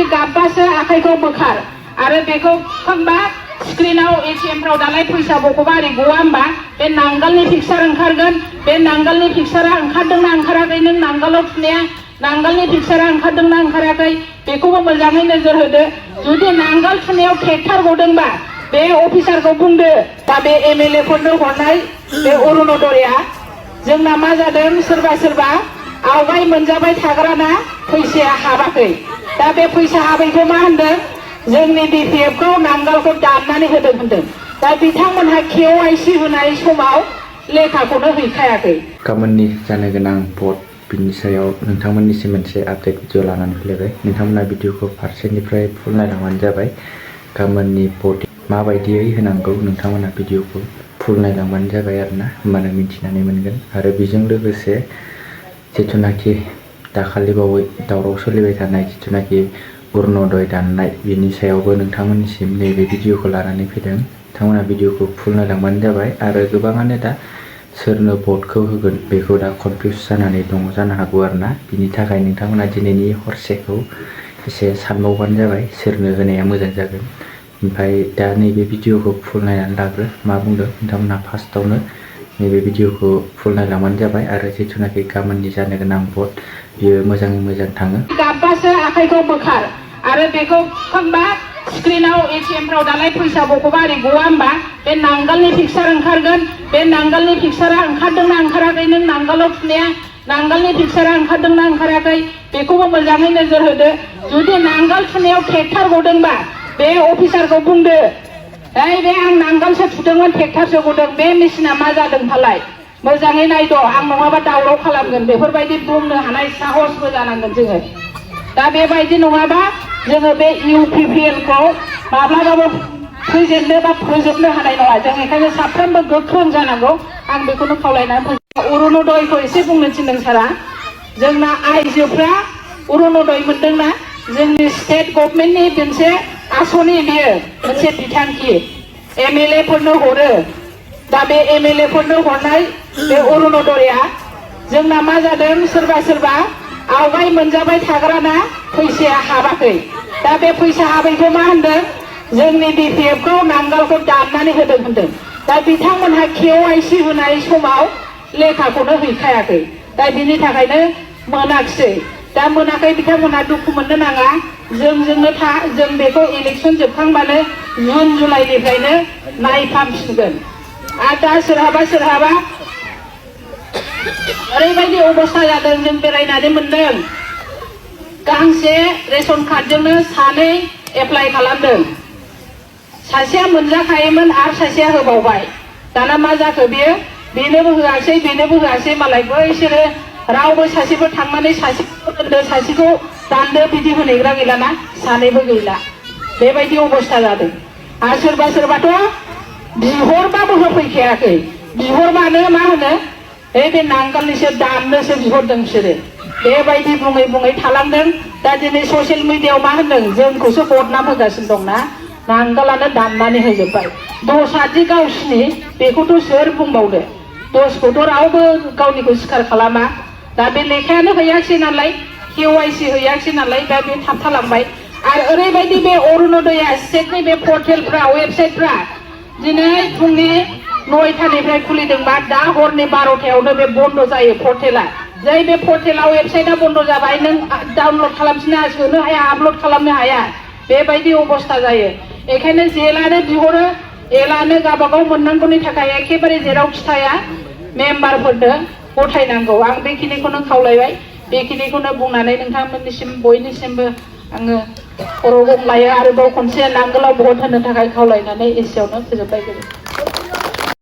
गाब्बासो आखाइखौ बोखार आरो बेखौ खनबा स्क्रिनाव एटिएमफ्राव दालाय फैसा बख'बा ओरै गवा होमबा बे नांगोलनि पिक्सार ओंखारगोन। बे नांगोलनि पिक्सारा ओंखारदोंना ओंखाराखै, नों नांगोलाव थुनाया नांगोलनि पिक्सारा ओंखारदोंना ओंखाराखै बेखौबो मोजाङै नोजोर होदो। जुदि नांगोल थुनायाव ट्रेक्टर गदोंबा बे अफिसारखौ बुंदो दा बे एमएलए फोरनो हरनाय बे अरुणोदयआ जोंना मा जादों, सोरबा आवगाय मोनजाबाय थाग्राना फैसाया हाबाखै। दा बे फैसा हाबैखौ मा होनदों, जोंनि डिपिएफखौ नांगोलखौ दाननानै होदों होनदों। दा बिथांमोनहा केवाइसि होनाय समाव लेखाखौनो हैखायाखै। गाबोननि जानो गोनां भट बिनि सायाव नोंथांमोननिसिम मोनसे आपडेट भिडिअ लानानै फैलायबाय। नोंथांमोना भिडिअखौ फारसेनिफ्राय फुल नायलांबानो जाबाय। गाबोननि भट माबायदियै होनांगौ नोंथांमोना भिडिअखौ फुल नायलांबानो जाबाय आरोना, होमबानो मिथिनानै मोनगोन। आरो बेजों लोगोसे जिथुनाखि दाखालि बावै दावराव सोलिबाय थानाय जिथुनाखि अरुणोदय दाननाय बिनि सायावबो नोंथांमोननिसिम नैबे भिडिअखौ लानानै फैदों। नोंथांमोना भिडिअखौ फुल नायलांबानो जाबाय। आरो गोबाङानो दा सोरनो भटखौ होगोन बेखौ दा कनफिउस जानानै दङ जानो हागौ आरोना। बिनि थाखाय नोंथांमोना दिनैनि हरसेखौ एसे सानबावबानो जाबाय सोरनो होनाया मोजां जागोन। ओमफ्राय दा नैबे भिडिअखौ फुल नायनानै लाग्रो, मा बुंदों नोंथांमोना फार्स्टआवनो नैबे भिडिअखौ फुल नायलांबानो जाबाय। आरो जिथुनाखि गाबोननि जानो गोनां भट बियो मोजाङै मोजां थाङो। गाब्बासो आखाइखौ बोखार आरो बेखौ खनबा स्क्रिनाव एटिएमफ्राव दालाय फैसा बख'बा ओरै गवा होमबा बे नांगोलनि पिक्सार ओंखारगोन। बे नांगोलनि पिक्सारा ओंखारदोंना ओंखाराखै, नों नांगोलाव थुनाया नांगोलनि पिक्सारा ओंखारदोंना ओंखाराखै बेखौबो मोजाङै नोजोर होदो। जुदि नांगोल थुनायाव ट्रेक्टर गदोंबा बे अफिसारखौ बुंदो बे आं नांगोलसो थुदोंमोन ट्रेक्टरसो गदों, बे मेसिना मा जादों फालाय मोजाङै नायद', आं नङाबा दावराव खालामगोन। बेफोरबायदि बुंनो हानाय साहसबो जानांगोन जोङो। दा बेबायदि नङाबा जोङो बे इउपिपिएलखौ माब्लाबाबो फैजेननो बा फोजोबनो हानाय नङा। जों बेखायनो साफ्रोमबो गोख्रों जानांगौ, आं बेखौनो खावलायनानै अरुणोदयखौ एसे बुंनो थिनदों सारा। जोंना आइजोफ्रा अरुणोदय मोनदोंना, जोंनि स्टेट गभर्नमेन्टनि मोनसे आसनि, बियो मोनसे बिथांखि एमएलए फोरनो हरो। दा बे एमएलए फोरनो हरनाय बे अरुणोदयआ जोंना मा जादों, सोरबा आवगाय मोनजाबाय थाग्राना फैसाया हाबाखै। दा बे फैसा हाबैखौ मा होनदों, जोंनि डिपिएफखौ नांगोलखौ दाननानै होदों होनदों। दा बिथांमोनहा केवाइसि होनाय समाव लेखाखौनो हैखायाखै। दा बिनि थाखायनो मोनाखिसै। दा मोनाखै बिथांमोनहा दुखु मोननो नाङा, जोंजोंनो था। जों बेखौ इलेक्सन जोबखांबानो जुन जुलाइनिफ्रायनो नायफामफिनगोन। आरो दा सोरहाबा ओरैबायदि अबस्था जादों, जों बेरायनानै मोनदों, गांसे रेशन कार्डजोंनो सानै एप्लाइ खालामदों। सासेया मोनजाखायोमोन आरो सासेया होबावबाय। दाना मा जाखो, बेनोबो होआसै बेनोबो होआसै। मालाय बैसोरो रावबो सासेबो थांनानै सासेखौ दोनदो सासेखौ दानदो बिदि होनैग्रा गैलाना, सानैबो गैला। बेबायदि अबस्था जादों। आरो सोरबाथ' बिहरबाबो होफैखायाखै। बिहरबानो मा होनो, बे नांगोलनिसो दाननोसो बिहरदों बिसोरो। बेबायदि बुङै थालांदों। दा दिनै ससियेल मिडियायाव मा होनदों, जोंखौसो बदनाम होगासिनो दंना, नांगोलानो दाननानै होजोब्बाय। दसआदि गावसिनि बेखौथ' सोर बुंबावदो, दसखौथ' रावबो गावनिखौ स्वीकार खालामा। दा बे लेखायानो हैयाखिसै नालाय, केवाइसि हैयाखिसै नालाय, दा बे थाबथालांबाय। आरो ओरैबायदि बे अरुणोदयआ स्टेटनि बे पर्टेलफ्रा वेबसाइटफ्रा दिनै फुंनि 9टानिफ्राय खुलिदोंबा दा हरनि 12टायावनो बे बन्द जायो पर्टेला। जै बे पर्टेलाव वेबसाइटआ बन्द जाबाय, नों डाउनलड खालामफिननो सोनो हाया, आपलड खालामनो हाया, बेबायदि अबस्था जायो। बेखायनो जेलानो बिहरो, एलानो गावबागाव मोननांगौनि थाखाय एखेबारे जेरावखि थाया मेम्बारफोरनो गथायनांगौ। आं बेखिनिखौनो खावलायबाय। बेखिनिखौनो बुंनानै नोंथांमोननिसिम बयनिसिमबो आङो खर' गंलायो। आरोबाव खनसे नांगोलाव भट होनो थाखाय खावलायनानै एसेयावनो फोजोबबाय।